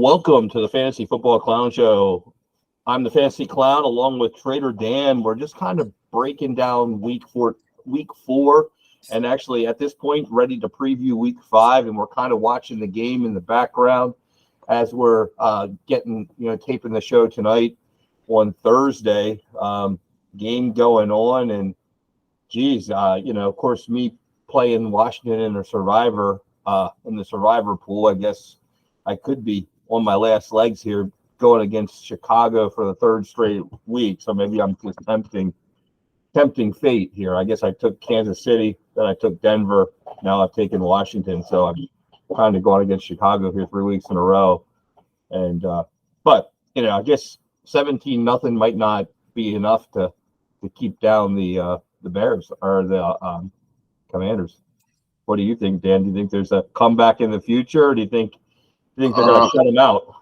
Welcome to the Fantasy Football Clown Show. I'm the Fantasy Clown along with Trader Dan. We're just kind of breaking down week four, and actually at this point ready to preview week 5, and we're kind of watching the game in the background as we're taping the show tonight on Thursday. Game going on, and of course, me playing Washington in the Survivor pool, I guess I could be on my last legs here going against Chicago for the third straight week. So maybe I'm just tempting fate here. I guess I took Kansas City, then I took Denver. Now I've taken Washington. So I'm kind of going against Chicago here 3 weeks in a row. And, but I guess 17-0 might not be enough to keep down the Bears or the Commanders. What do you think, Dan? Do you think there's a comeback in the future? Or do you think they're going to shut them out?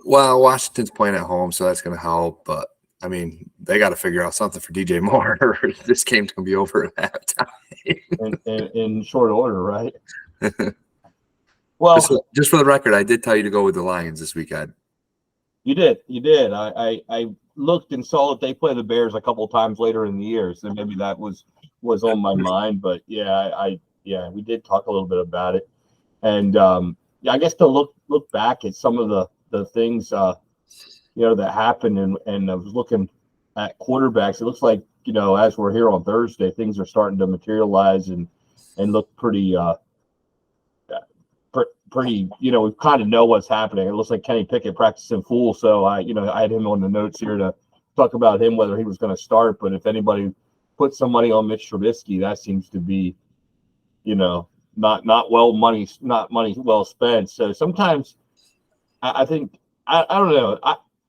Well, Washington's playing at home, so that's going to help. But, I mean, they got to figure out something for DJ Moore, or this game's going to be over at halftime. in short order, right? Well, just for the record, I did tell you to go with the Lions this weekend. You did. I looked and saw that they play the Bears a couple times later in the year, so maybe that was on my mind. But we did talk a little bit about it, and I guess to look back at some of the things that happened, and I was looking at quarterbacks. It looks like as we're here on Thursday, things are starting to materialize and look pretty. We kind of know what's happening. It looks like Kenny Pickett practicing full. So I had him on the notes here to talk about him, whether he was going to start. But if anybody put some money on Mitch Trubisky, that seems to be, not money well spent. So sometimes I think, I don't know.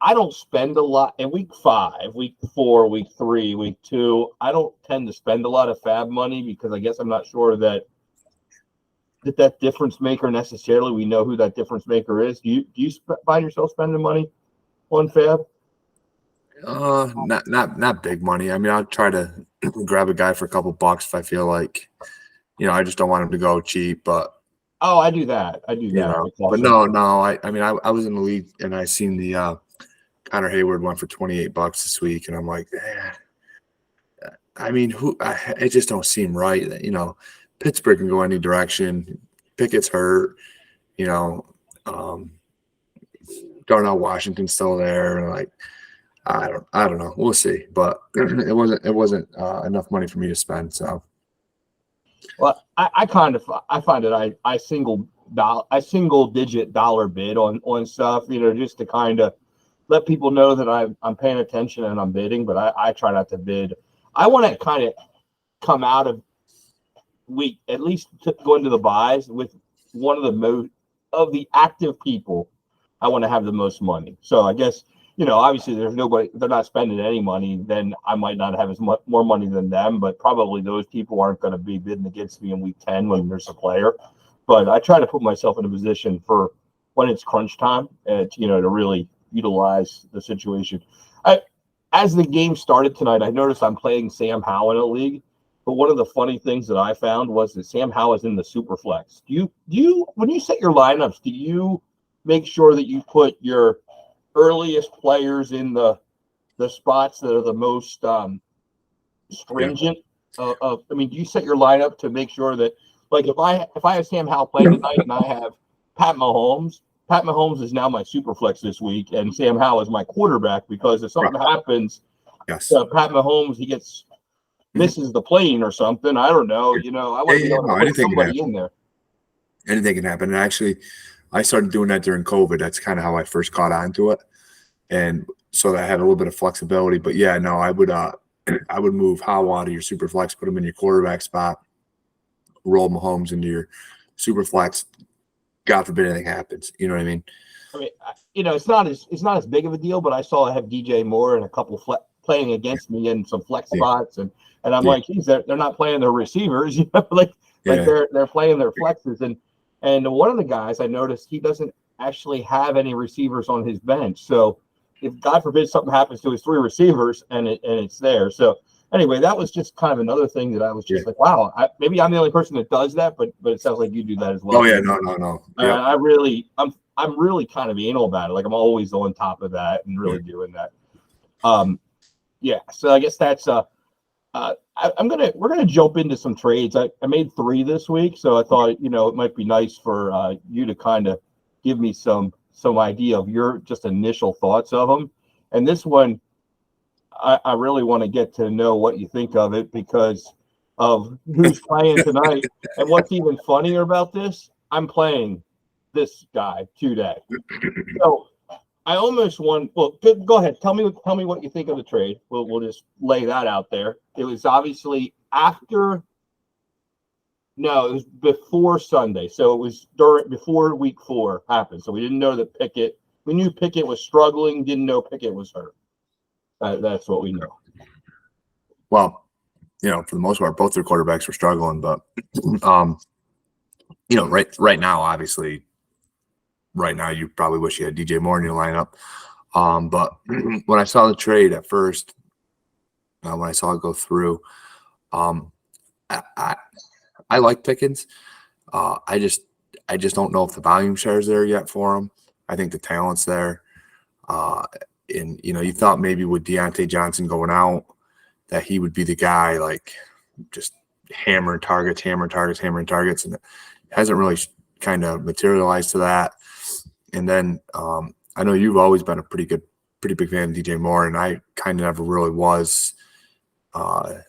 I don't spend a lot in week 5, week 4, week 3, week 2. I don't tend to spend a lot of fab money because I guess I'm not sure that difference maker necessarily. We know who that difference maker is. Do you find yourself spending money on fab? Not big money. I mean, I'll try to grab a guy for a couple bucks if I feel like, I just don't want him to go cheap. But I do that. But no. I was in the league and I seen the Connor Hayward one for $28 this week, and I'm like, I mean, it just don't seem right. Pittsburgh can go any direction. Pickett's hurt, Darnell Washington's still there, and like I don't know. We'll see, but it wasn't enough money for me to spend. So, well, I find that I single digit dollar bid on stuff, just to kind of let people know that I'm paying attention and I'm bidding, but I try not to bid. I want to kind of come out of week, at least to go into the buys with one of the most of the active people. I want to have the most money. So I guess, obviously there's nobody, they're not spending any money, then I might not have as much more money than them, but probably those people aren't going to be bidding against me in week 10 when there's a player. But I try to put myself in a position for when it's crunch time, to really utilize the situation. As the game started tonight, I noticed I'm playing Sam Howell in a league. But one of the funny things that I found was that Sam Howell is in the super flex. Do you when you set your lineups, do you make sure that you put your earliest players in the spots that are the most stringent? Do you set your lineup to make sure that, like, if I have Sam Howell playing tonight and I have Pat Mahomes is now my super flex this week, and Sam Howell is my quarterback, because if something happens to Pat Mahomes, he misses the plane or something. I don't know. I want to be able to put somebody in there. Anything can happen. And actually, I started doing that during COVID. That's kind of how I first caught on to it, and so that I had a little bit of flexibility. But I would move Howell out of your super flex, put him in your quarterback spot, roll Mahomes into your super flex. God forbid anything happens. You know what I mean? It's not as big of a deal. But I saw I have DJ Moore and a couple playing against me in some flex spots, and I'm like, geez, they're not playing their receivers, they're playing their flexes, and one of the guys I noticed, he doesn't actually have any receivers on his bench. So if God forbid something happens to his 3 receivers, and it's there. So anyway, that was just kind of another thing that I was just like, wow, maybe I'm the only person that does that, but it sounds like you do that as well. Oh yeah, no. Yeah. I'm really kind of anal about it. Like I'm always on top of that and really doing that. Yeah. So I guess that's we're gonna jump into some trades. I made 3 this week, so I thought it might be nice for you to kind of give me some idea of your just initial thoughts of them. And this one, I really want to get to know what you think of it because of who's playing tonight. And what's even funnier about this, I'm playing this guy today. So I almost won. Well, go ahead. Tell me what you think of the trade. We'll just lay that out there. It was obviously after. No, it was before Sunday. So it was before week 4 happened. So we didn't know that Pickett. We knew Pickett was struggling. Didn't know Pickett was hurt. That's what we know. Well, for the most part, both their quarterbacks were struggling, but right now, obviously. Right now, you probably wish you had DJ Moore in your lineup. But when I saw the trade at first, when I saw it go through, I like Pickens. I just don't know if the volume share is there yet for him. I think the talent's there. And you thought maybe with Deontay Johnson going out that he would be the guy, like just hammering targets, and it hasn't really kind of materialized to that. And then I know you've always been a pretty big fan of DJ Moore, and I kind of never really was a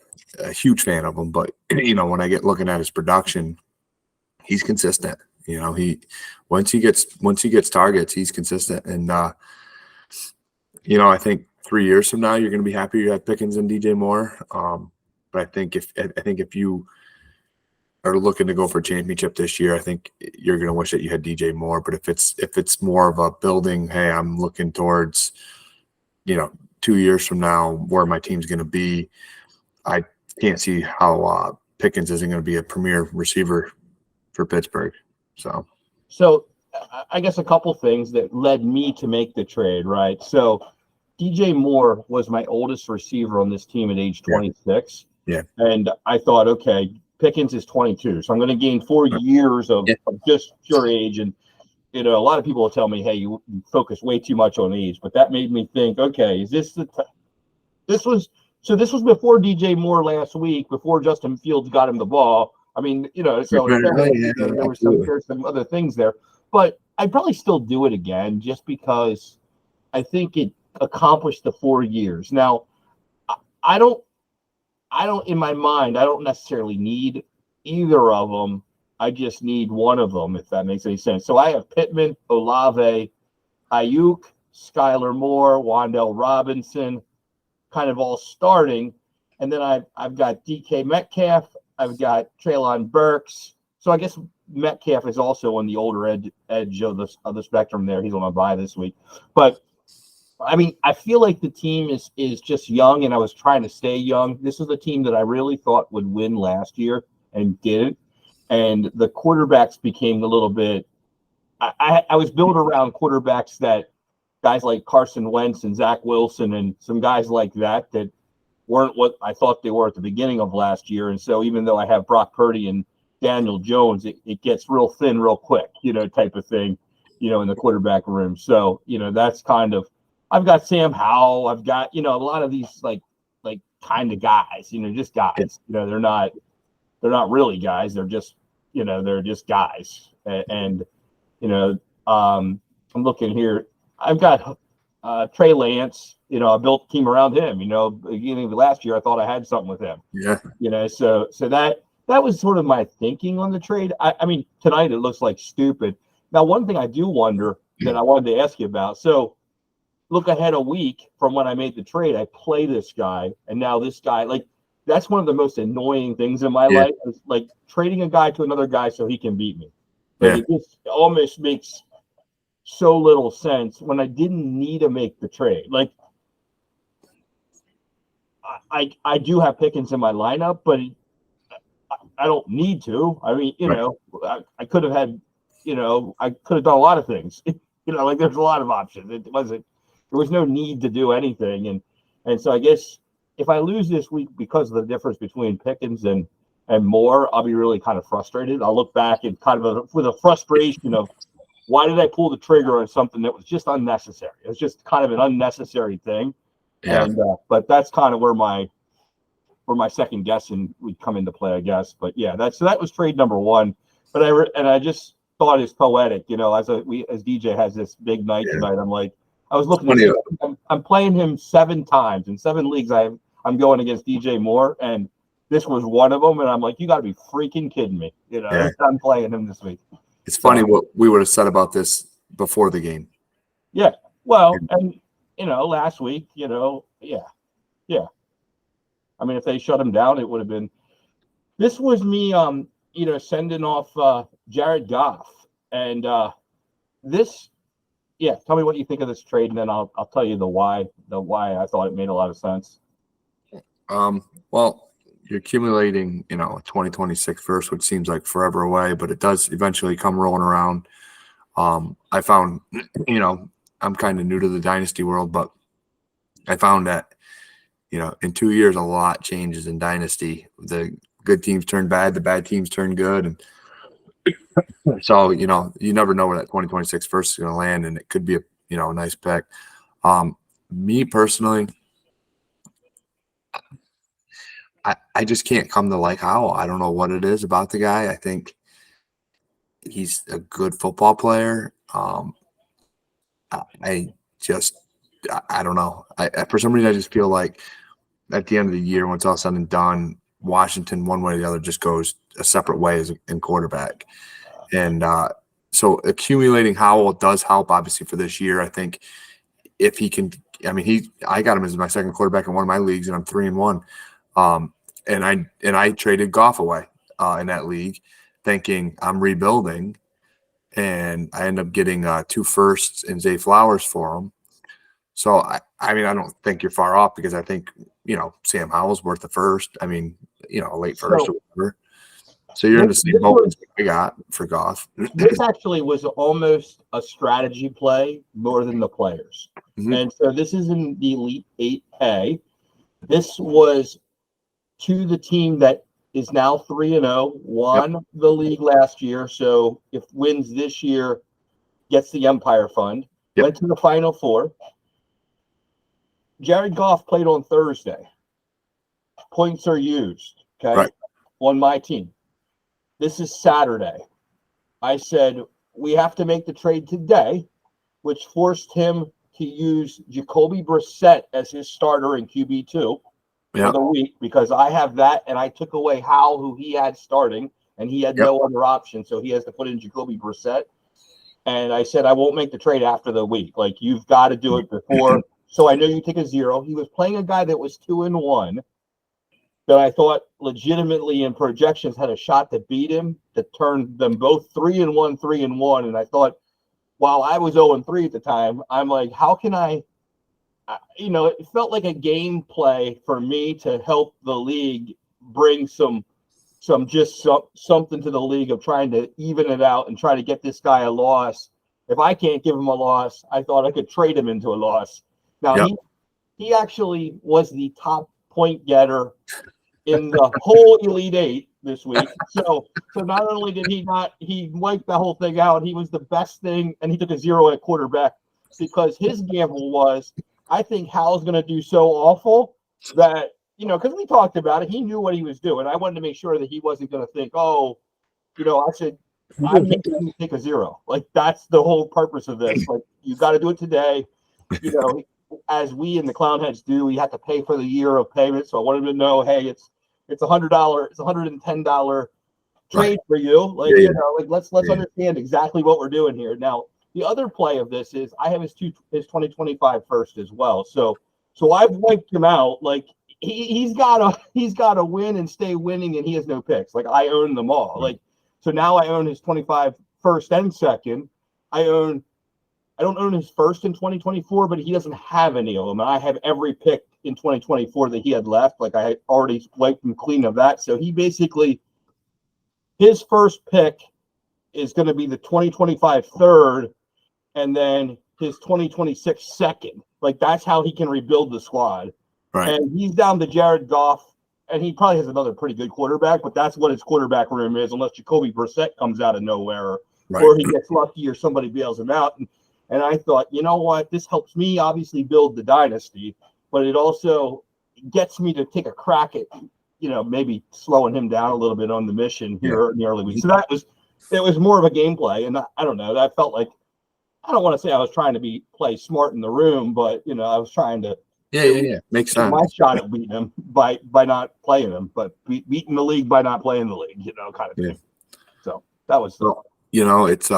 huge fan of him. But when I get looking at his production, he's consistent. He once he gets targets, he's consistent. And I think 3 years from now, you're going to be happy you have Pickens and DJ Moore. But I think if you are looking to go for a championship this year, I think you're going to wish that you had DJ Moore. But if it's more of a building, hey, I'm looking towards, 2 years from now where my team's going to be, I can't see how Pickens isn't going to be a premier receiver for Pittsburgh. So I guess a couple things that led me to make the trade, right? So DJ Moore was my oldest receiver on this team at age 26. Yeah. And I thought, okay, Pickens is 22, so I'm going to gain 4 years of just pure age. And a lot of people will tell me, "Hey, you focus way too much on age," but that made me think, okay, is this this was before DJ Moore last week, before Justin Fields got him the ball. I mean, so there were some other things there, but I'd probably still do it again just because I think it accomplished the 4 years. Now, I don't in my mind, I don't necessarily need either of them. I just need one of them, if that makes any sense. So I have Pittman, Olave, Ayuk, Skylar Moore, Wan'Dale Robinson, kind of all starting. And then I've got DK Metcalf. I've got Treylon Burks. So I guess Metcalf is also on the older edge of the spectrum there. He's on a bye this week. But I mean, I feel like the team is just young, and I was trying to stay young. This is a team that I really thought would win last year and didn't. And the quarterbacks became a little bit I was built around quarterbacks that guys like Carson Wentz and Zach Wilson and some guys like that weren't what I thought they were at the beginning of last year. And so even though I have Brock Purdy and Daniel Jones, it gets real thin real quick, type of thing, in the quarterback room. So, that's kind of, I've got Sam Howell. I've got, a lot of these like kind of guys, just guys. They're not really guys. They're just, they're just guys. And I'm looking here. I've got Trey Lance. I built a team around him. Beginning of last year, I thought I had something with him. Yeah. So that was sort of my thinking on the trade. I mean, tonight it looks like stupid. Now, one thing I do wonder that I wanted to ask you about. So, look ahead a week from when I made the trade. I play this guy, and now this guy, that's one of the most annoying things in my life is trading a guy to another guy so he can beat me. It just almost makes so little sense when I didn't need to make the trade. I do have Pickens in my lineup, but I don't need to. I mean, I could have had, I could have done a lot of things. There's a lot of options. There was no need to do anything. And so I guess if I lose this week because of the difference between Pickens and Moore, I'll be really kind of frustrated. I'll look back and kind of with a frustration of, why did I pull the trigger on something that was just unnecessary? It was just kind of an unnecessary thing. Yeah. And but that's kind of where my second guessing would come into play, I guess. But yeah, that was trade number one. But I just thought it's poetic, as DJ has this big night tonight. I'm like, I was looking at I'm playing him 7 times in 7 leagues. I'm going against DJ Moore, and this was one of them. And I'm like, you got to be freaking kidding me. I'm playing him this week. It's funny what we would have said about this before the game. Yeah. Well, and last week, yeah. I mean, if they shut him down, it would have been. This was me, sending off Jared Goff, and this. Yeah, tell me what you think of this trade, and then I'll tell you the why I thought it made a lot of sense. Well, you're accumulating, a 2026 first, which seems like forever away, but it does eventually come rolling around. I found, I'm kind of new to the dynasty world, but I found that, in 2 years, a lot changes in dynasty. The good teams turn bad, the bad teams turn good. And so, you never know where that 2026 first is going to land, and it could be a nice pick. Me personally, I just can't come to like Howell. I don't know what it is about the guy. I think he's a good football player. I don't know. For some reason, I just feel like at the end of the year, when it's all said and done, Washington, one way or the other, just goes a separate way in quarterback. And so accumulating Howell does help, obviously, for this year. I think if he can – I got him as my second quarterback in one of my leagues, and I'm 3-1. And I traded Goff away in that league, thinking I'm rebuilding, and I end up getting 2 firsts and Zay Flowers for him. So I don't think you're far off, because I think Sam Howell's worth the first. A late first or whatever. So you're in the same boat as we got for Goff. This actually was almost a strategy play more than the players. Mm-hmm. And so this is in the Elite 8A. This was to the team that is now 3-0, won the league last year. So if wins this year, gets the Empire Fund, went to the Final Four. Jared Goff played on Thursday. Points are used, okay, on my team. This is Saturday. I said, we have to make the trade today, which forced him to use Jacoby Brissett as his starter in QB2 for the week, because I have that, and I took away Howell, who he had starting, and he had no other option, so he has to put in Jacoby Brissett. And I said, I won't make the trade after the week. Like, you've got to do it before. So I know you take a 0. He was playing a guy that was 2-1 that I thought legitimately in projections had a shot to beat him, to turn them both 3-1, 3-1. And I thought, while I was 0-3 at the time, I'm like, how can I, it felt like a game play for me to help the league bring something to the league of trying to even it out and try to get this guy a loss. If I can't give him a loss, I thought I could trade him into a loss. Now, he actually was the top point getter in the whole Elite 8 this week. So not only did he wiped the whole thing out, he was the best thing, and he took a 0 at quarterback, because his gamble was, I think Hal's going to do so awful that, because we talked about it, he knew what he was doing. I wanted to make sure that he wasn't going to think, I'm making him take a 0. Like, that's the whole purpose of this. Like, you got to do it today. As we in the Clown Heads do, we have to pay for the year of payment. So I wanted to know, hey, it's $100, it's $110 trade for you. Like, let's understand exactly what we're doing here. Now, the other play of this is I have his 2025 first as well. So I've wiped him out. Like, he's gotta win and stay winning, and he has no picks. Like, I own them all. Like, so now I own his 25 first and second. I don't own his first in 2024, but he doesn't have any of them. And I have every pick in 2024 that he had left. Like, I had already wiped him clean of that. So he basically, his first pick is going to be the 2025 third, and then his 2026 second. Like, that's how he can rebuild the squad. Right. And he's down to Jared Goff, and he probably has another pretty good quarterback, but that's what his quarterback room is, unless Jacoby Brissett comes out of nowhere, or Right. or he gets lucky or somebody bails him out. And I thought, you know what, this helps me obviously build the dynasty, but it also gets me to take a crack at, maybe slowing him down a little bit on the mission here in the early weeks. So it was more of a gameplay. And I don't know, that felt like, I don't want to say I was trying to play smart in the room, but I was trying to Makes sense. my shot at beating him by not playing him, but beating the league by not playing the league, kind of thing. So that was it's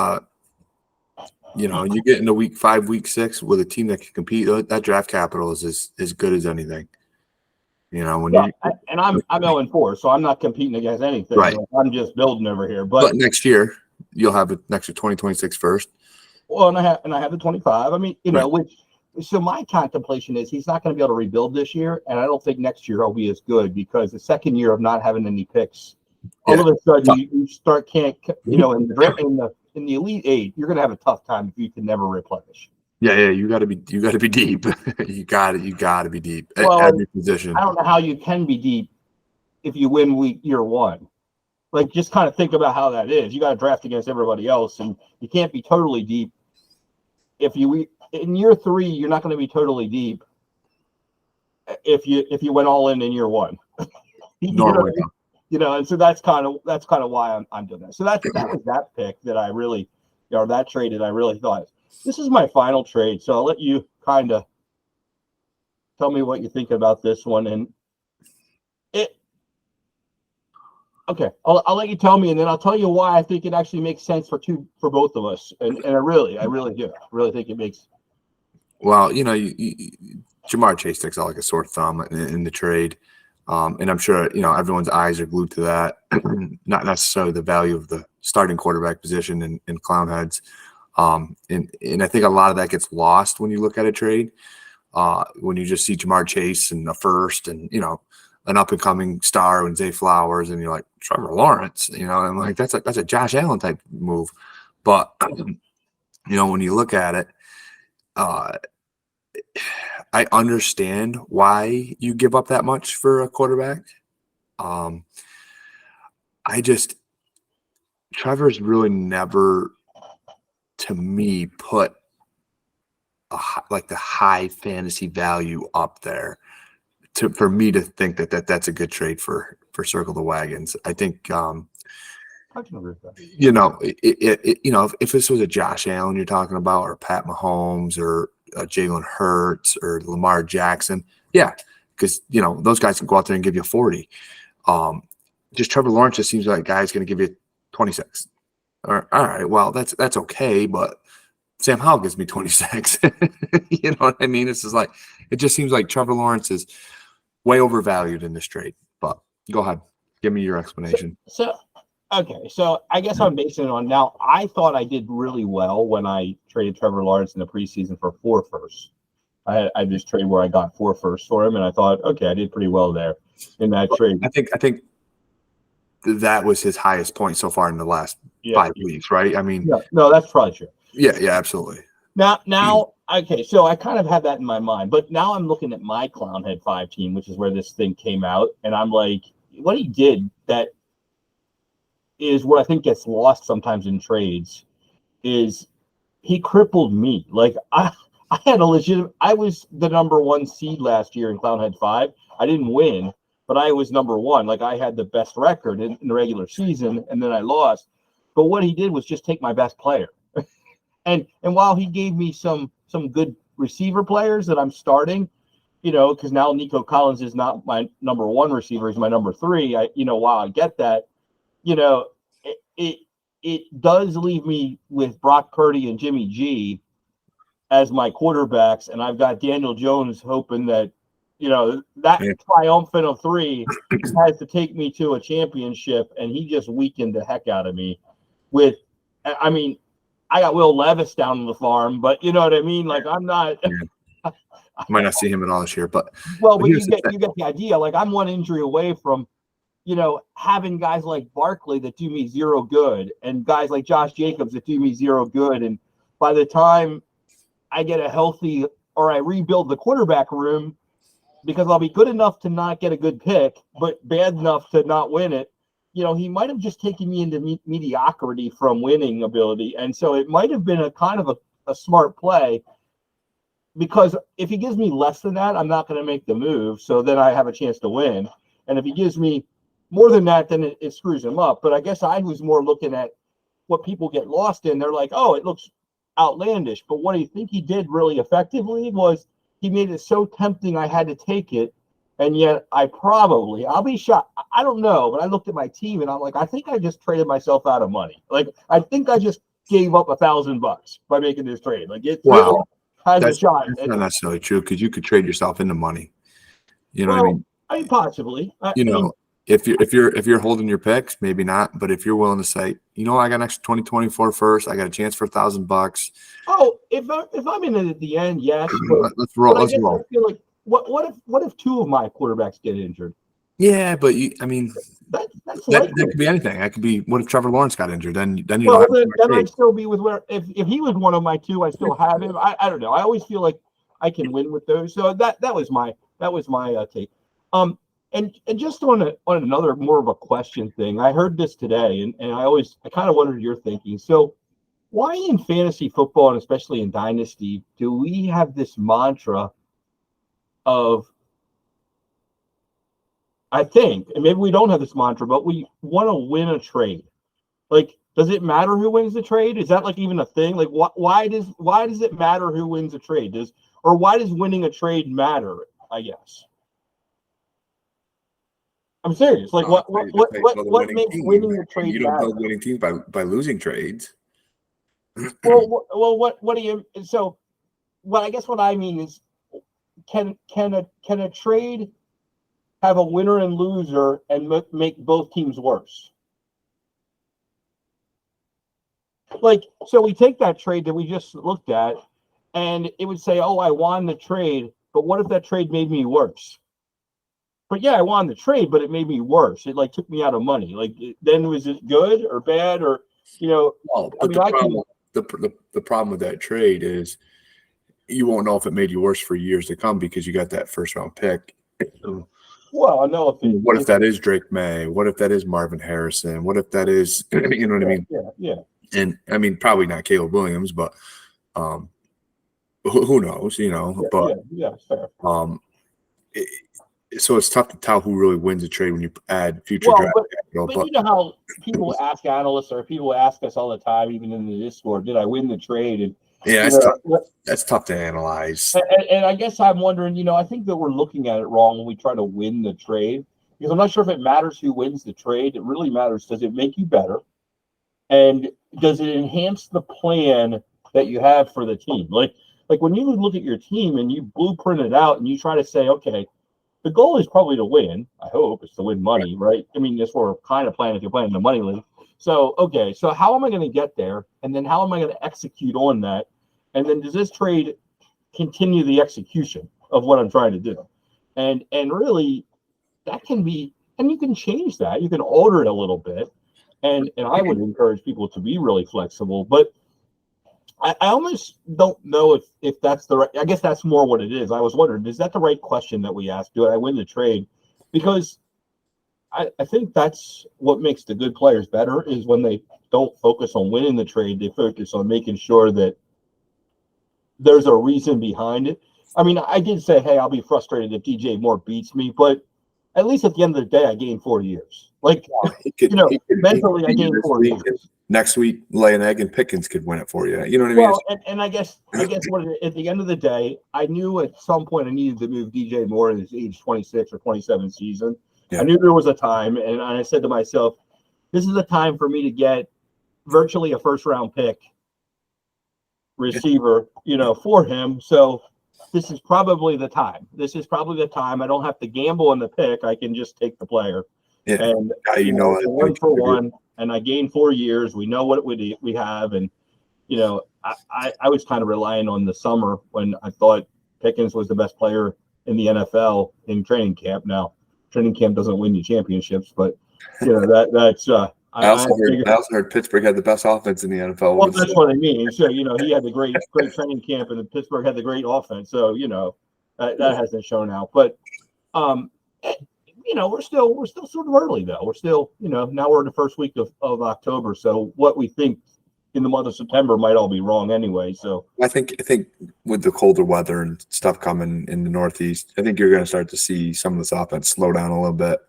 you get into week 5, week 6 with a team that can compete. That draft capital is as good as anything. I'm 0-4, so I'm not competing against anything. Right. I'm just building over here. But next year you'll have an extra 2026 first. Well, and I have the 25. I mean, Right. So my contemplation is he's not going to be able to rebuild this year, and I don't think next year he'll be as good because the second year of not having any picks, all of a sudden you start in the Elite Eight, you're going to have a tough time if you can never replenish. Yeah, you got to be deep. you got to be deep at every position. I don't know how you can be deep if you win year 1. Like, just kind of think about how that is. You got to draft against everybody else, and you can't be totally deep. If you in year 3, you're not going to be totally deep. If you went all in year 1, Normally, and so that's kind of why I'm doing that. So that was that pick that I really, that trade that I really thought this is my final trade. So I'll let you kind of tell me what you think about this one, and okay, I'll let you tell me, and then I'll tell you why I think it actually makes sense for both of us, and I really do. I really think it makes. Well, Ja'Marr Chase sticks out like a sore thumb in the trade, and I'm sure everyone's eyes are glued to that. Not necessarily the value of the starting quarterback position in clown heads, and I think a lot of that gets lost when you look at a trade. When you just see Ja'Marr Chase and a first, and an up and coming star and Zay Flowers, and you're like Trevor Lawrence, I'm like that's a Josh Allen type move, but when you look at it, I understand why you give up that much for a quarterback. Trevor's really never, to me, put the high fantasy value up there for me to think that's a good trade for Circle the Wagons. I think I can agree with that. If this was a Josh Allen you're talking about, or Pat Mahomes, or Jalen Hurts, or Lamar Jackson, because those guys can go out there and give you 40. Just Trevor Lawrence just seems like a guy who's going to give you 26. All right, well that's okay, but Sam Howell gives me 26. You know what I mean? It's just like it just seems like Trevor Lawrence is way overvalued in this trade. But go ahead, give me your explanation. Okay, so I guess I'm basing it on now. I thought I did really well when I traded Trevor Lawrence in the preseason for 4 firsts. I just traded where I got 4 firsts for him, and I thought, okay, I did pretty well there in that trade. I think that was his highest point so far in the last 5 weeks, right? I mean, no, that's probably true. Yeah, absolutely. Now, okay, so I kind of had that in my mind, but now I'm looking at my Clownhead 5 team, which is where this thing came out, and I'm like, what he did that is what I think gets lost sometimes in trades is he crippled me. Like I had I was the number 1 seed last year in Clownhead 5. I didn't win, but I was number 1. Like I had the best record in the regular season, and then I lost. But what he did was just take my best player. And while he gave me some good receiver players that I'm starting, because now Nico Collins is not my number 1 receiver, he's my number 3. While I get that, it does leave me with Brock Purdy and Jimmy G as my quarterbacks, and I've got Daniel Jones hoping that that triumphant of 3 has to take me to a championship, and he just weakened the heck out of me. I got Will Levis down on the farm, but you know what I mean? Like I'm not might not see him at all this year, but you get the idea. Like I'm 1 injury away from having guys like Barkley that do me 0 good, and guys like Josh Jacobs that do me 0 good. And by the time I get a healthy, or I rebuild the quarterback room, because I'll be good enough to not get a good pick, but bad enough to not win it, he might have just taken me into mediocrity from winning ability. And so it might have been a kind of a smart play, because if he gives me less than that, I'm not going to make the move. So then I have a chance to win. And if he gives me more than that, then it screws him up. But I guess I was more looking at what people get lost in. They're like, oh, it looks outlandish. But what I think he did really effectively was he made it so tempting I had to take it. And yet I'll be shocked. I don't know, but I looked at my team and I'm like, I think I just traded myself out of money. Like, I think I just gave up $1,000 by making this trade. Like, it really has a shot. That's not necessarily true, because you could trade yourself into money. You know what I mean? I mean, possibly. If you're holding your picks, maybe not. But if you're willing to say, I got an extra 2024 first, I got a chance for $1,000. Oh, if I'm in it at the end, yes. Let's roll. Let's roll. I feel like what if two of my quarterbacks get injured? Yeah, but that could be anything. That could be, what if Trevor Lawrence got injured? Then I'd still be with where if he was one of my two, I still have him. I don't know. I always feel like I can win with those. So that was my take. And just on another more of a question thing, I heard this today, and I kind of wondered your thinking. So why in fantasy football, and especially in Dynasty, do we have this mantra of, I think, and maybe we don't have this mantra, but we want to win a trade? Like, does it matter who wins the trade? Is that like even a thing? Like, why does it matter who wins a trade? Why does winning a trade matter, I guess? I'm serious. Like, what makes winning a trade You don't matter? build winning teams by losing trades. Well, what do you? So, I guess what I mean is, can a trade have a winner and loser and make both teams worse? Like, so we take that trade that we just looked at, and it would say, oh, I won the trade, but what if that trade made me worse? But yeah, I won the trade, but it made me worse. It took me out of money. Then was it good or bad, or Well, but the problem with that trade is you won't know if it made you worse for years to come, because you got that first round pick. Well, I know what if that is Drake May? What if that is Marvin Harrison? What if that is, you know what I mean? Yeah. And I mean, probably not Caleb Williams, but who knows? Fair. So it's tough to tell who really wins a trade when you add future draft capital. But you know how people ask analysts, or people ask us all the time, even in the Discord, did I win the trade? And yeah, that's tough to analyze. And I guess I'm wondering, I think that we're looking at it wrong when we try to win the trade, because I'm not sure if it matters who wins the trade. It really matters, does it make you better? And does it enhance the plan that you have for the team? Like when you look at your team and you blueprint it out and you try to say, okay, the goal is probably to win. I hope it's to win money, right? I mean, that's what we're kind of playing if you're playing in the money league. So, okay, so how am I going to get there? And then how am I going to execute on that? And then does this trade continue the execution of what I'm trying to do? And really, that can be, and you can change that. You can alter it a little bit. And I would encourage people to be really flexible. But I almost don't know if that's the right, I guess that's more what it is. I was wondering, is that the right question that we ask? Do I win the trade? Because I think that's what makes the good players better, is when they don't focus on winning the trade, they focus on making sure that there's a reason behind it. I mean, I did say, hey, I'll be frustrated if DJ Moore beats me, but at least at the end of the day, I gained 4 years. Mentally, I gained 4 years. Next week, lay an egg and Pickens could win it for you. You know what I mean? Well, and I guess what at the end of the day, I knew at some point I needed to move DJ Moore in his age 26 or 27 season. Yeah. I knew there was a time, and I said to myself, this is a time for me to get virtually a first-round pick receiver, for him. So this is probably the time. I don't have to gamble on the pick. I can just take the player. Yeah. And one for one. And I gained 4 years. We know what we have. And, I was kind of relying on the summer when I thought Pickens was the best player in the NFL in training camp. Now, training camp doesn't win you championships, but, that's I also heard Pittsburgh had the best offense in the NFL. Well, that's what I mean. So, he had the great training camp, and Pittsburgh had the great offense. So, that hasn't shown out. But we're still sort of early though. We're still, now we're in the first week of October. So what we think in the month of September might all be wrong anyway. So I think with the colder weather and stuff coming in the Northeast, I think you're going to start to see some of this offense slow down a little bit.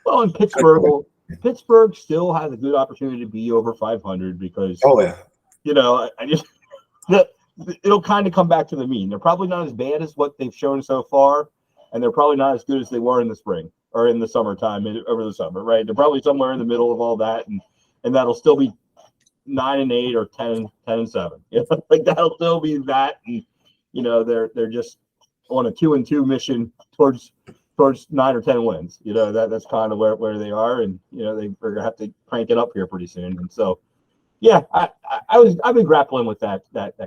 well, in Pittsburgh still has a good opportunity to be over 500 because Oh yeah, I just it'll kind of come back to the mean. They're probably not as bad as what they've shown so far, and they're probably not as good as they were in the spring or in the summertime over the summer, right? They're probably somewhere in the middle of all that, and that'll still be 9-8 or 10-7. Like that'll still be that, and they're just on a 2-2 mission towards 9 or 10 wins. That's kind of where they are, and they're gonna have to crank it up here pretty soon. And so, yeah, I've been grappling with that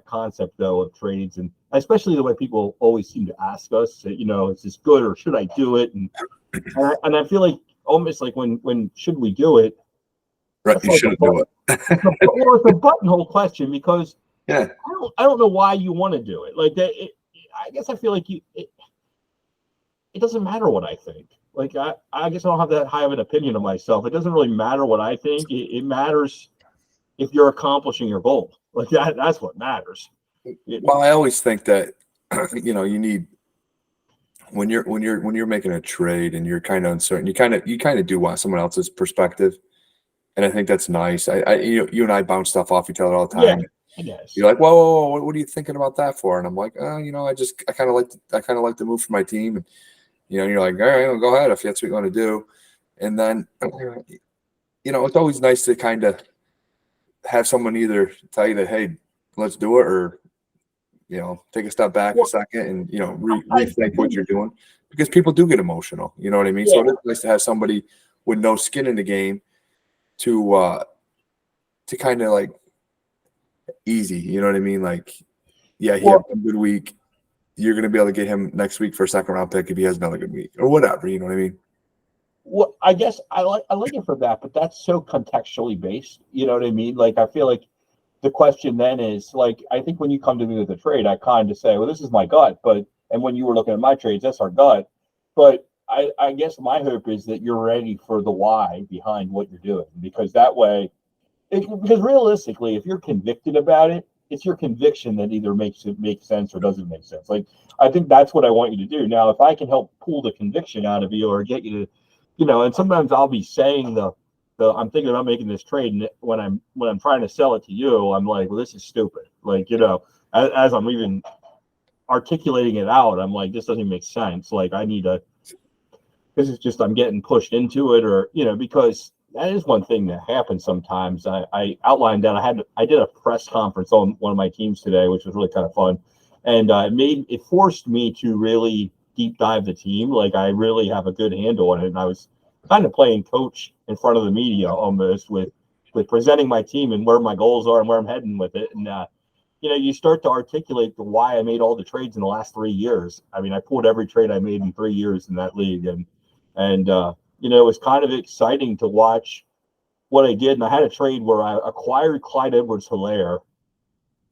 concept though of trades, and especially the way people always seem to ask us, is this good or should I do it? And I feel like almost like when should we do it? right. You shouldn't do it. Well, it's a buttonhole question because Yeah, I don't know why you want to do it. Like that, I guess I feel like it doesn't matter what I think. Like I guess I don't have that high of an opinion of myself. It doesn't really matter what I think. It matters if you're accomplishing your goal. Like that's what matters. well, I always think that you need when you're making a trade and you're kind of uncertain, you kind of do want someone else's perspective, and I think that's nice. You and I bounce stuff off each other all the time. Yeah, I guess. You're like, whoa, what are you thinking about that for? And I'm like, I kind of like the move for my team, and you're like, all right, well, go ahead if that's what you want to do. And then it's always nice to kind of have someone either tell you that, hey, let's do it, or take a step back a second and rethink what you're doing, because people do get emotional. You know what I mean? Yeah. So it's nice to have somebody with no skin in the game to kind of like easy. You know what I mean? Like, yeah, he had a good week. You're going to be able to get him next week for a second round pick if he has another good week or whatever. You know what I mean? Well, I guess I like it for that, but that's so contextually based. You know what I mean? Like I feel like the question then is like, I think when you come to me with a trade, I kind of say, well, this is my gut, and when you were looking at my trades, that's our gut. But I guess my hope is that you're ready for the why behind what you're doing, because that way, because realistically, if you're convicted about it, it's your conviction that either makes it make sense or doesn't make sense. Like, I think that's what I want you to do. Now, if I can help pull the conviction out of you or get you to, and sometimes I'll be saying I'm thinking about making this trade, and when I'm trying to sell it to you, I'm like, well, this is stupid. Like, as I'm even articulating it out, I'm like, this doesn't make sense. Like, this is just, I'm getting pushed into it, or, because that is one thing that happens sometimes. I outlined that I did a press conference on one of my teams today, which was really kind of fun. And it forced me to really deep dive the team. Like, I really have a good handle on it. And I was kind of playing coach in front of the media almost with presenting my team and where my goals are and where I'm heading with it. And, you start to articulate the why I made all the trades in the last 3 years. I mean, I pulled every trade I made in 3 years in that league. And it was kind of exciting to watch what I did. And I had a trade where I acquired Clyde Edwards-Helaire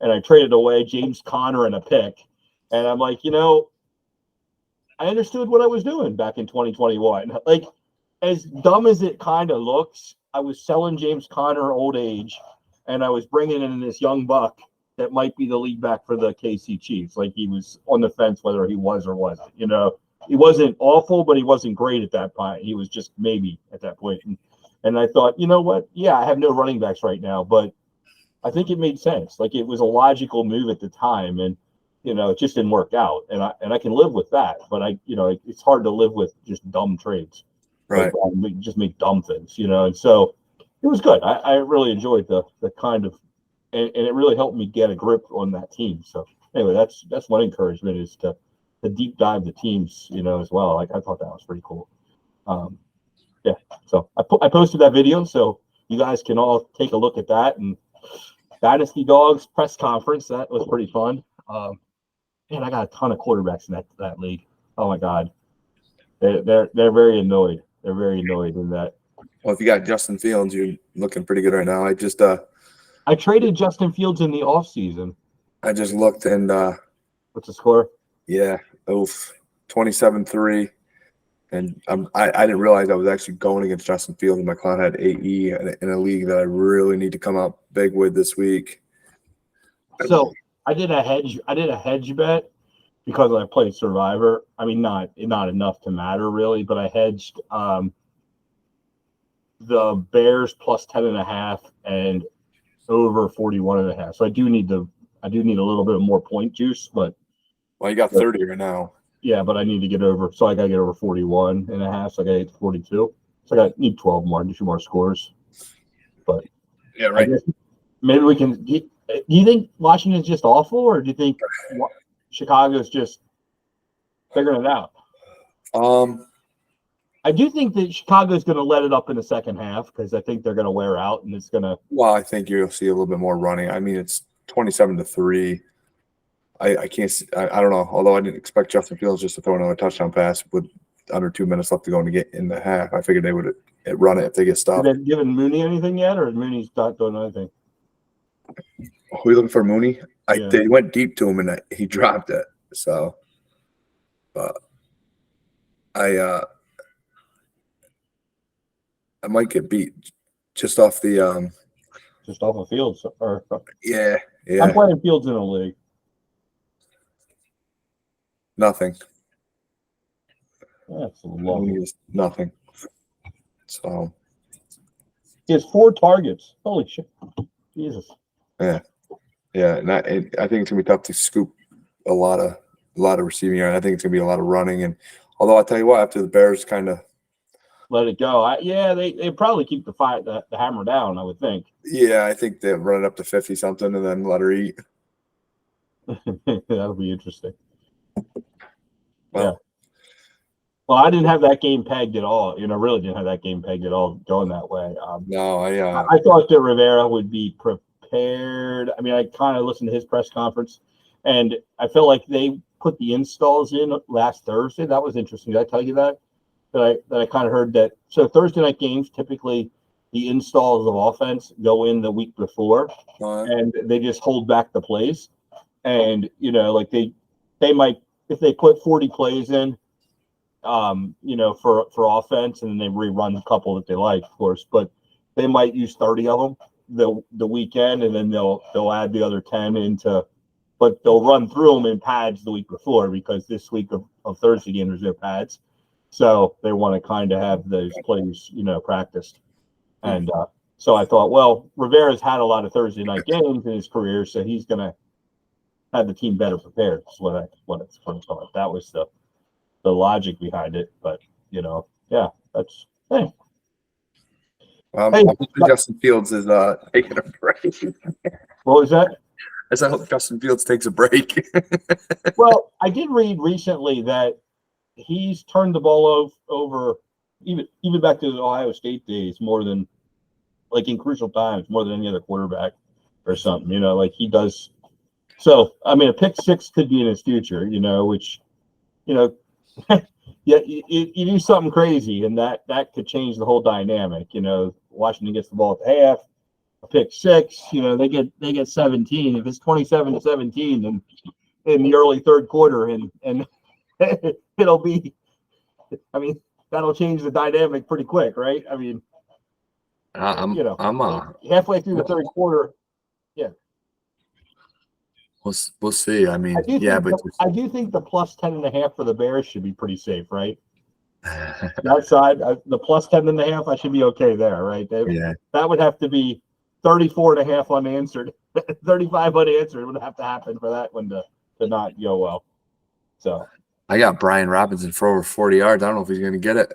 and I traded away James Conner and a pick. And I'm like, I understood what I was doing back in 2021. Like, as dumb as it kind of looks, I was selling James Conner old age, and I was bringing in this young buck that might be the lead back for the KC Chiefs. Like, he was on the fence whether he was or wasn't. He wasn't awful, but he wasn't great at that point. He was just maybe at that point. And I thought, you know what? Yeah, I have no running backs right now, but I think it made sense. Like, it was a logical move at the time, and it just didn't work out. And I can live with that, but it's hard to live with just dumb trades. Right. Like, just make dumb things, and so it was good. I really enjoyed the kind of, and it really helped me get a grip on that team. So anyway, that's one encouragement, is to deep dive the teams, as well. Like, I thought that was pretty cool. Yeah. So I posted that video, so you guys can all take a look at that. And Dynasty Dogs press conference, that was pretty fun. Man, I got a ton of quarterbacks in that league. Oh my God, they're very annoyed. They're very annoyed in that. Well, if you got Justin Fields, you're looking pretty good right now. I traded Justin Fields in the offseason. I just looked, and What's the score? yeah, 27-3. And I didn't realize I was actually going against Justin Fields, and my client had AE in a league that I really need to come out big with this week. So I did a hedge bet because I played Survivor. I mean, not enough to matter really, but I hedged the Bears plus 10.5 and over 41.5. So I do need a little bit more point juice, but Well, you got 30 right now. yeah, but I need to get over. So I got to get over 41.5. So I got to get to 42. So I need 12 more, a few more scores. But Yeah, right. Maybe we can. Do you think Washington's just awful, or do you think Chicago's just figuring it out? I do think that Chicago's going to let it up in the second half because I think they're going to wear out, and it's going to. Well, I think you'll see a little bit more running. I mean, it's 27-3. I can't. I don't know. Although I didn't expect Justin Fields just to throw another touchdown pass with under 2 minutes left to go in the half. I figured they would run it if they get stopped. Have they given Mooney anything yet, or is Mooney's not doing anything? Who are you looking for, Mooney? Yeah. They went deep to him and he dropped it. So, but I might get beat just off the Just off of Fields, or yeah. I'm playing Fields in a league. Nothing. That's low. Nothing. So he has 4 targets. Holy shit! Jesus. Yeah, and I think it's gonna be tough to scoop a lot of receiving yard. I think it's gonna be a lot of running. And although I tell you what, after the Bears kind of let it go, they probably keep the hammer down. I would think. Yeah, I think they'll run it up to 50 something and then let her eat. That'll be interesting. Well, yeah. Well, I didn't have that game pegged at all. Really didn't have that game pegged at all going that way. No, I thought that Rivera would be prepared. I mean, I kind of listened to his press conference, and I felt like they put the installs in last Thursday. That was interesting. Did I tell you that? That I kind of heard that. So Thursday night games, typically the installs of offense go in the week before, and they just hold back the plays. And like they might, if they put 40 plays in, for offense, and then they rerun a couple that they like, of course, but they might use 30 of them the weekend, and then they'll add the other 10 into, but they'll run through them in pads the week before, because this week of Thursday games there's no pads, so they want to kind of have those plays practiced. And so I thought, well, Rivera's had a lot of Thursday night games in his career, so he's gonna have the team better prepared. That's what it's called. That was the logic behind it, but yeah, that's hey. I hope Justin Fields is taking a break. What was that? I hope Justin Fields takes a break. Well, I did read recently that he's turned the ball over even back to the Ohio State days more than, like, in crucial times, more than any other quarterback or something. Like he does. So I mean, a pick 6 could be in his future. Which yeah, you do something crazy, and that could change the whole dynamic. Washington gets the ball at the half, a pick 6. They get 17. If it's 27-17, then in the early third quarter, and it'll be. I mean, that'll change the dynamic pretty quick, right? I mean, I'm halfway through the third quarter. Yeah. We'll see. I mean, I do think the plus 10.5 for the Bears should be pretty safe, right? That side, the plus 10.5, I should be okay there, right? That would have to be 34.5 unanswered, 35 unanswered would have to happen for that one to not go well. So I got Brian Robinson for over 40 yards. I don't know if he's going to get it.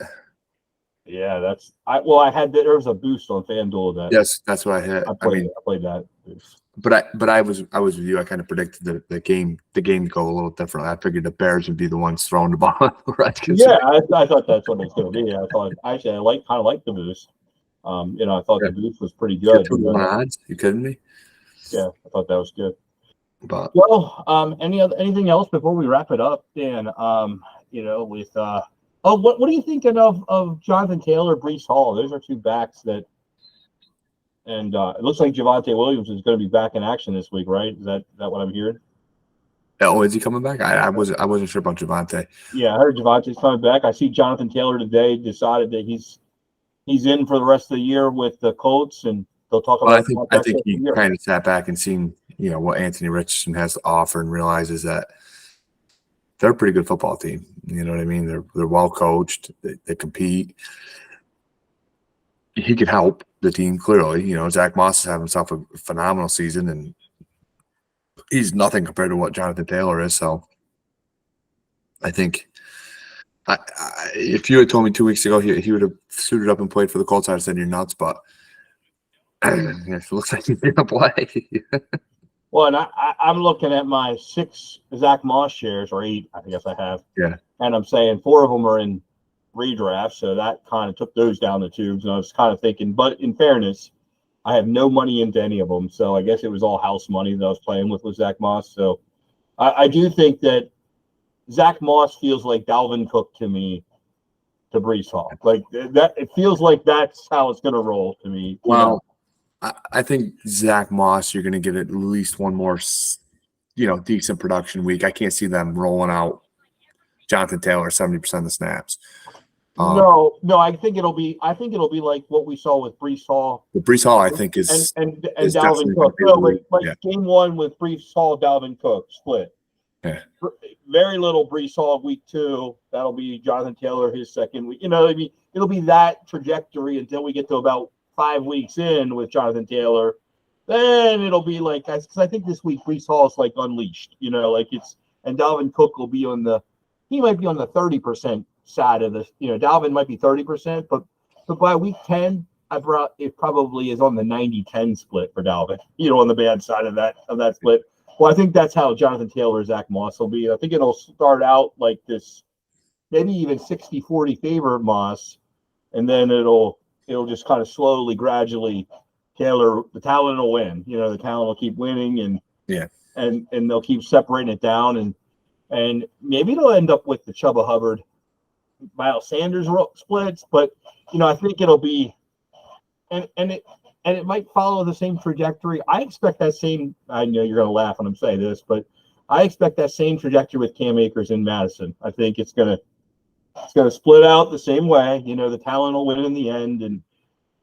Yeah, I had there was a boost on FanDuel that. Yes, that's what I had. I played that boost. But I was with you. I kind of predicted the game to go a little differently. I figured the Bears would be the ones throwing the ball. Yeah, I thought that's what it was going to be. I thought actually I kind of liked the boost. I thought the boost was pretty good. Odds? You kidding me? Yeah, I thought that was good. But well, anything else before we wrap it up, Dan? With what are you thinking of Jonathan Taylor, Breece Hall? Those are 2 backs that. And it looks like Javonte Williams is going to be back in action this week, right? Is that what I'm hearing? Oh, is he coming back? I wasn't sure about Javante. Yeah, I heard Javonte's coming back. I see Jonathan Taylor today decided that he's in for the rest of the year with the Colts, and they'll talk Well, about I contract think for the he year. kind of sat back and seen what Anthony Richardson has to offer and realizes that they're a pretty good football team. You know what I mean? They're well coached. They compete. He can help the team clearly. Zach Moss is having himself a phenomenal season, and he's nothing compared to what Jonathan Taylor is. So I think if you had told me 2 weeks ago he would have suited up and played for the Colts, I'd have said you're nuts. But it looks like he's going to play. Well, and I'm looking at my 6 Zach Moss shares, or 8, I guess I have. Yeah. And I'm saying 4 of them are in redraft, so that kind of took those down the tubes. And I was kind of thinking, but in fairness, I have no money into any of them, so I guess it was all house money that I was playing with Zach Moss. So I do think that Zach Moss feels like Dalvin Cook to me, to Breece Hall. Like that, it feels like that's how it's going to roll to me. Well, I think Zach Moss, you're going to get at least one more, decent production week. I can't see them rolling out Jonathan Taylor 70% of the snaps. No, I think it'll be like what we saw with Breece Hall. But Breece Hall, I think, is Dalvin Cook. No, like game 1 with Breece Hall, Dalvin Cook split. Yeah. Very little Breece Hall week 2. That'll be Jonathan Taylor his second week. It'll be that trajectory until we get to about 5 weeks in with Jonathan Taylor. Then it'll be like, because I think this week Breece Hall is like unleashed. And Dalvin Cook will be he might be on the 30% side of this. Dalvin might be 30%, but by week 10, it probably is on the 90-10 split for Dalvin. On the bad side of that split. Well, I think that's how Jonathan Taylor, Zach Moss will be. I think it'll start out like this, maybe even 60-40 favor of Moss, and then it'll just kind of slowly, gradually, Taylor, the talent will win. The talent will keep winning, and they'll keep separating it down, and maybe it'll end up with the Chuba Hubbard, Miles Sanders splits. But I think it'll be, and it might follow the same trajectory. I expect that same. I know you're going to laugh when I'm saying this, but I expect that same trajectory with Cam Akers in Madison. I think it's going to split out the same way. The talent will win in the end, and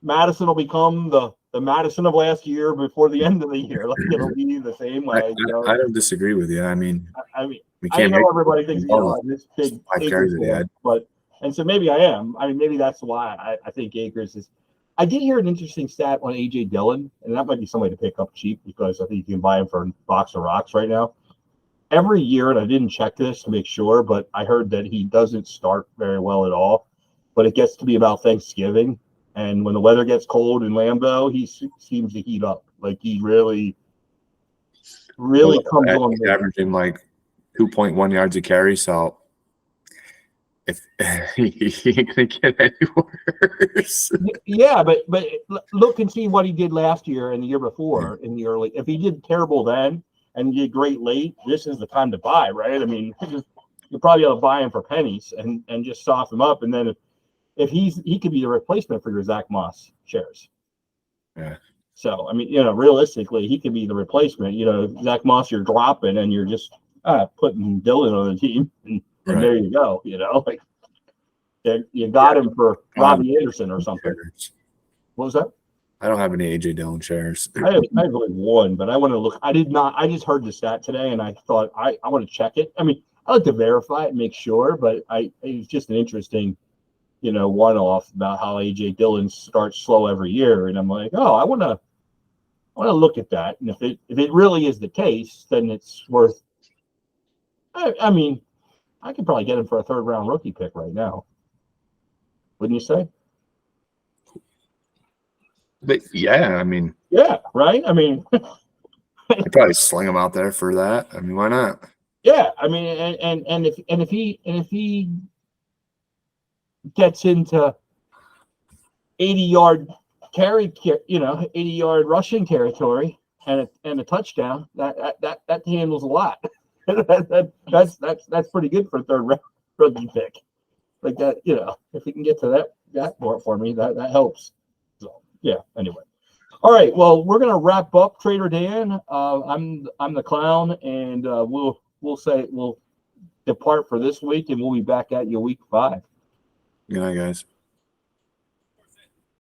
Madison will become the Madison of last year before the end of the year. Like it'll be the same way. I don't disagree with you. I mean, I know everybody thinks this big Akers fan, and so maybe I am. Maybe that's why I think Akers is. I did hear an interesting stat on AJ Dillon, and that might be somebody to pick up cheap because I think you can buy him for a box of rocks right now. Every year, and I didn't check this to make sure, but I heard that he doesn't start very well at all. But it gets to be about Thanksgiving, and when the weather gets cold in Lambeau, he seems to heat up. Like he really comes on. He's averaging like 2.1 yards a carry, so if he ain't gonna get any worse. Yeah, but look and see what he did last year and the year before in the early. If he did terrible then and did great late, this is the time to buy, right? You probably ought to buy him for pennies and just soften him up, and then if he could be the replacement for your Zach Moss shares. Yeah. So realistically, he could be the replacement. Zach Moss, you're dropping and you're just putting Dillon on the team. And there you go. You got him for Robbie Anderson or something. What was that? I don't have any AJ Dillon shares. I have like one, but I want to look. I did not. I just heard the stat today, and I thought I want to check it. I like to verify it, and make sure, but it was just an interesting, one-off about how AJ Dillon starts slow every year, and I'm like, oh, I want to look at that, and if it really is the case, then it's worth. I could probably get him for a 3rd-round rookie pick right now. Wouldn't you say? But yeah, yeah, right. I'd probably sling him out there for that. Why not? Yeah, and if he gets into 80-yard carry, 80-yard rushing territory and a touchdown, that handles a lot. That's pretty good for a 3rd-round rookie pick. Like that, if he can get to that part for me, that helps. So yeah. Anyway, all right. Well, we're gonna wrap up Trader Dan. I'm the clown, and we'll say we'll depart for this week, and we'll be back at you week 5. Good night, guys.